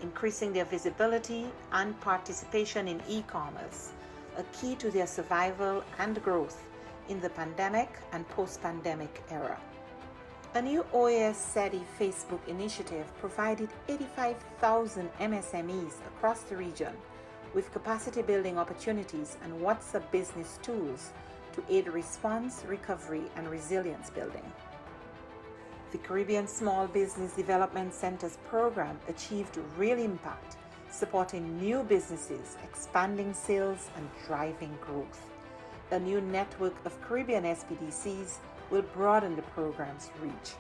increasing their visibility and participation in e-commerce, a key to their survival and growth in the pandemic and post-pandemic era. A new OAS SETI Facebook initiative provided 85,000 MSMEs across the region with capacity building opportunities and WhatsApp business tools to aid response, recovery, and resilience building. The Caribbean Small Business Development Centers program achieved real impact, supporting new businesses, expanding sales, and driving growth. A new network of Caribbean SBDCs will broaden the program's reach.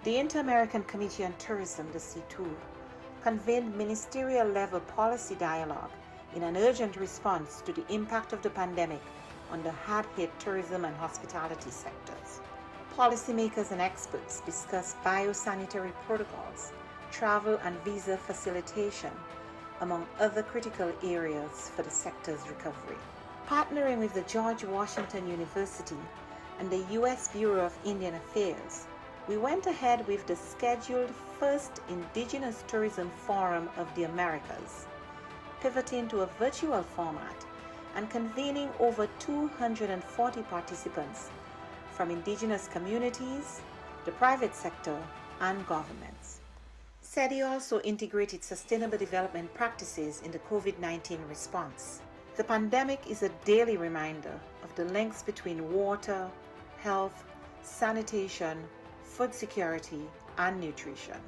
The Inter-American Committee on Tourism, the CTOUR, convened ministerial-level policy dialogue in an urgent response to the impact of the pandemic on the hard-hit tourism and hospitality sectors. Policymakers and experts discussed biosanitary protocols, travel and visa facilitation, among other critical areas for the sector's recovery. Partnering with the George Washington University and the U.S. Bureau of Indian Affairs, we went ahead with the scheduled first Indigenous Tourism Forum of the Americas, pivoting to a virtual format and convening over 240 participants from indigenous communities, the private sector, and governments. SETI also integrated sustainable development practices in the COVID-19 response. The pandemic is a daily reminder of the links between water, health, sanitation, food security, and nutrition.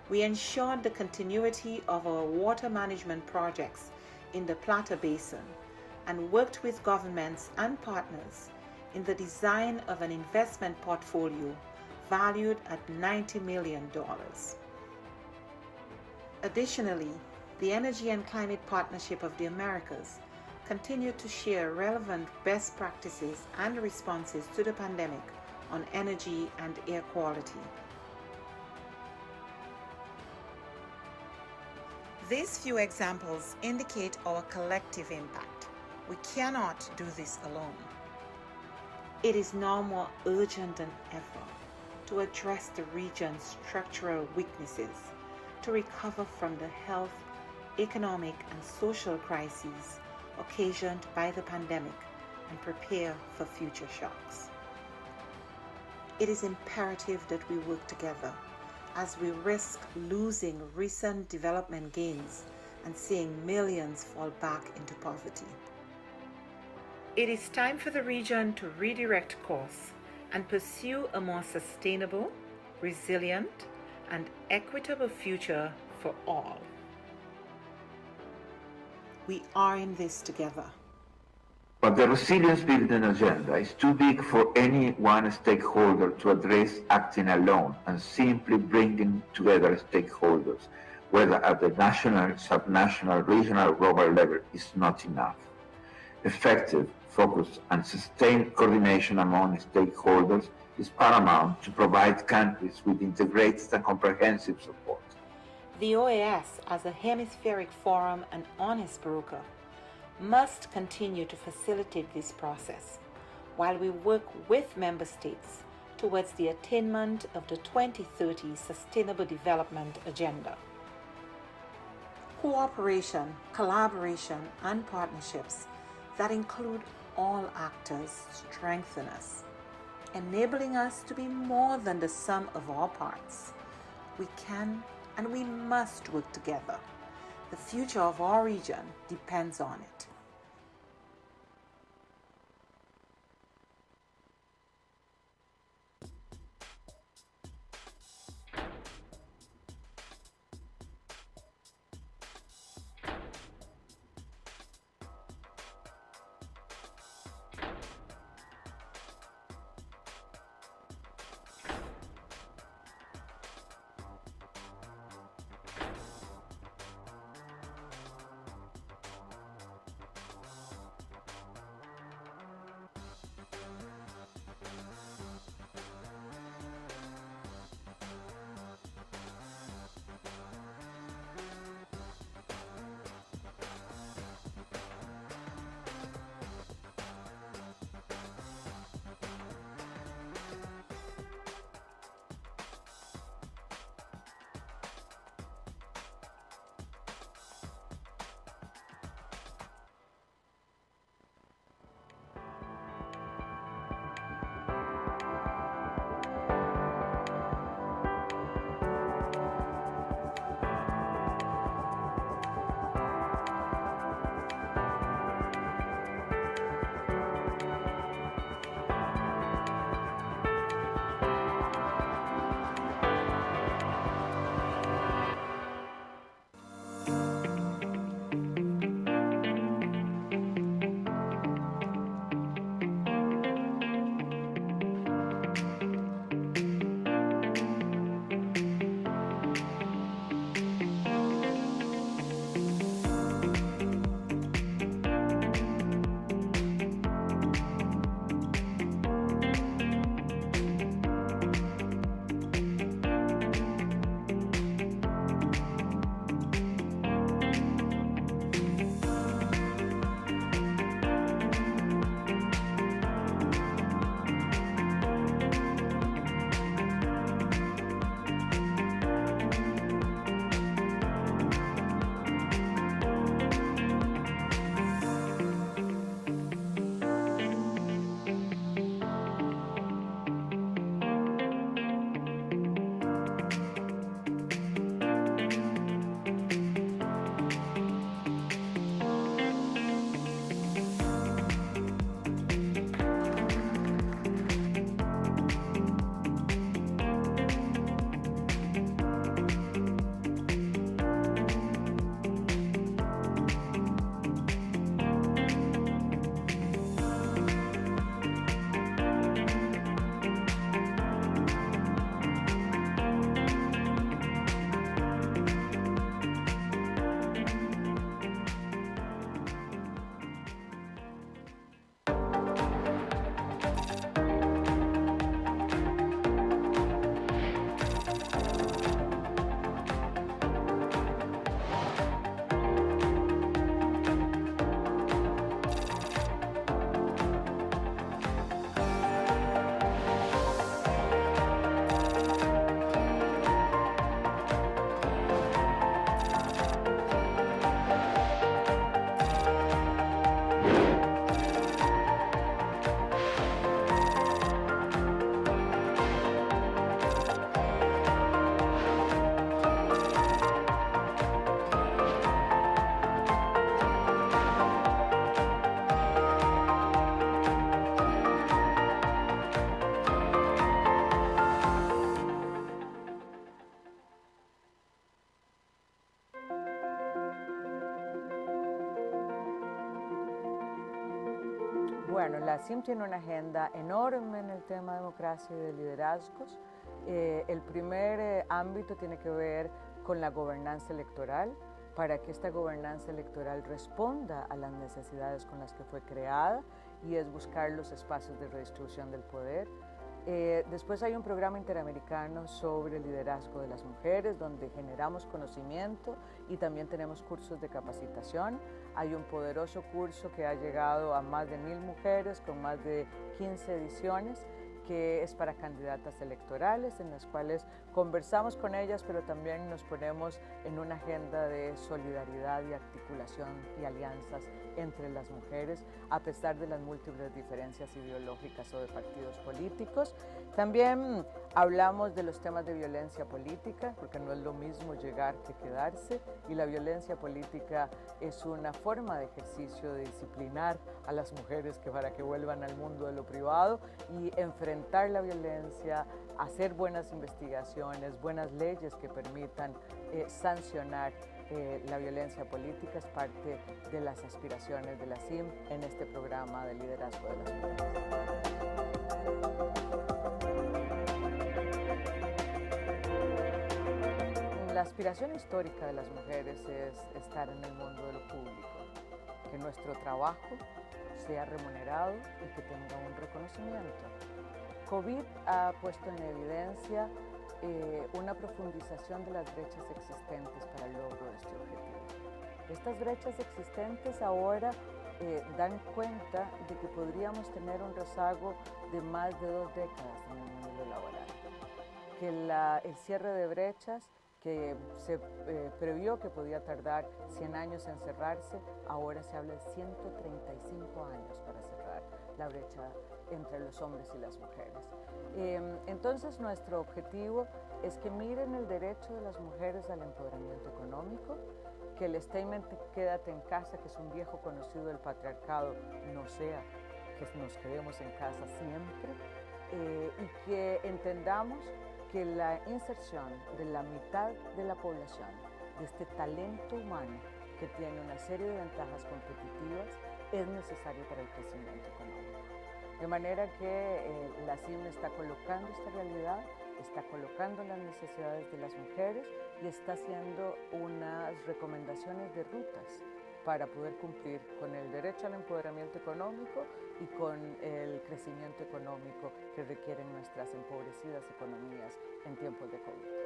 We ensured the continuity of our water management projects in the Plata Basin and worked with governments and partners in the design of an investment portfolio valued at $90 million. Additionally, the Energy and Climate Partnership of the Americas continued to share relevant best practices and responses to the pandemic on energy and air quality. These few examples indicate our collective impact. We cannot do this alone. It is now more urgent than ever to address the region's structural weaknesses, to recover from the health, economic, and social crises occasioned by the pandemic and prepare for future shocks. It is imperative that we work together as we risk losing recent development gains and seeing millions fall back into poverty. It is time for the region to redirect course and pursue a more sustainable, resilient, and equitable future for all. We are in this together. But the resilience building agenda is too big for any one stakeholder to address acting alone, and simply bringing together stakeholders, whether at the national, subnational, regional, or global level, is not enough. Effective, focused, and sustained coordination among stakeholders is paramount to provide countries with integrated and comprehensive support. The OAS, as a hemispheric forum and honest broker, must continue to facilitate this process while we work with member states towards the attainment of the 2030 Sustainable Development Agenda. Cooperation, collaboration, and partnerships that include all actors strengthen us, enabling us to be more than the sum of our parts. We can and we must work together. The future of our region depends on it. Bueno, la CIM tiene una agenda enorme en el tema de democracia y de liderazgos. El primer ámbito tiene que ver con la gobernanza electoral, para que esta gobernanza electoral responda a las necesidades con las que fue creada, y es buscar los espacios de redistribución del poder. Después hay un programa interamericano sobre el liderazgo de las mujeres, donde generamos conocimiento y también tenemos cursos de capacitación. Hay un poderoso curso que ha llegado a más de 1000 mujeres con más de 15 ediciones, que es para candidatas electorales, en las cuales conversamos con ellas, pero también nos ponemos en una agenda de solidaridad y articulación y alianzas entre las mujeres, a pesar de las múltiples diferencias ideológicas o de partidos políticos. También hablamos de los temas de violencia política, porque no es lo mismo llegar que quedarse, y la violencia política es una forma de ejercicio de disciplinar a las mujeres para que vuelvan al mundo de lo privado y enfrentar la violencia, hacer buenas investigaciones, buenas leyes que permitan sancionar la violencia política. Es parte de las aspiraciones de la CIM en este programa de liderazgo de las mujeres. La aspiración histórica de las mujeres es estar en el mundo de lo público, que nuestro trabajo sea remunerado y que tenga un reconocimiento. COVID ha puesto en evidencia una profundización de las brechas existentes para el logro de este objetivo. Estas brechas existentes ahora dan cuenta de que podríamos tener un rezago de más de 2 décadas en el mundo laboral, que el cierre de brechas que se previó que podía tardar 100 años en cerrarse, ahora se habla de 135 años para cerrar la brecha entre los hombres y las mujeres. Entonces, nuestro objetivo es que miren el derecho de las mujeres al empoderamiento económico, que el statement "quédate en casa", que es un viejo conocido del patriarcado, no sea que nos quedemos en casa siempre, y que entendamos que la inserción de la mitad de la población, de este talento humano que tiene una serie de ventajas competitivas, es necesario para el crecimiento económico. De manera que la CIM está colocando esta realidad, está colocando las necesidades de las mujeres y está haciendo unas recomendaciones de rutas para poder cumplir con el derecho al empoderamiento económico y con el crecimiento económico que requieren nuestras empobrecidas economías en tiempos de COVID.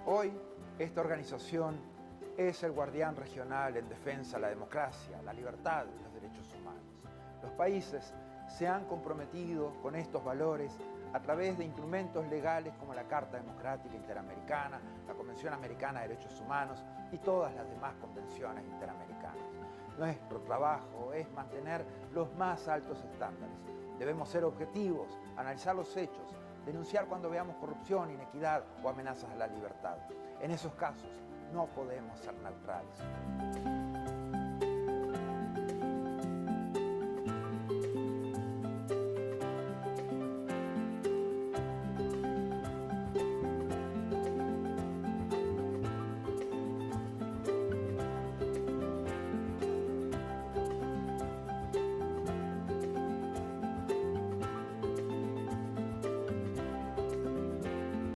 Hoy, esta organización es el guardián regional en defensa de la democracia, la libertad y los derechos humanos. Los países se han comprometido con estos valores a través de instrumentos legales como la Carta Democrática Interamericana, la Convención Americana de Derechos Humanos y todas las demás convenciones interamericanas. Nuestro trabajo es mantener los más altos estándares. Debemos ser objetivos, analizar los hechos, denunciar cuando veamos corrupción, inequidad o amenazas a la libertad. En esos casos no podemos ser neutrales.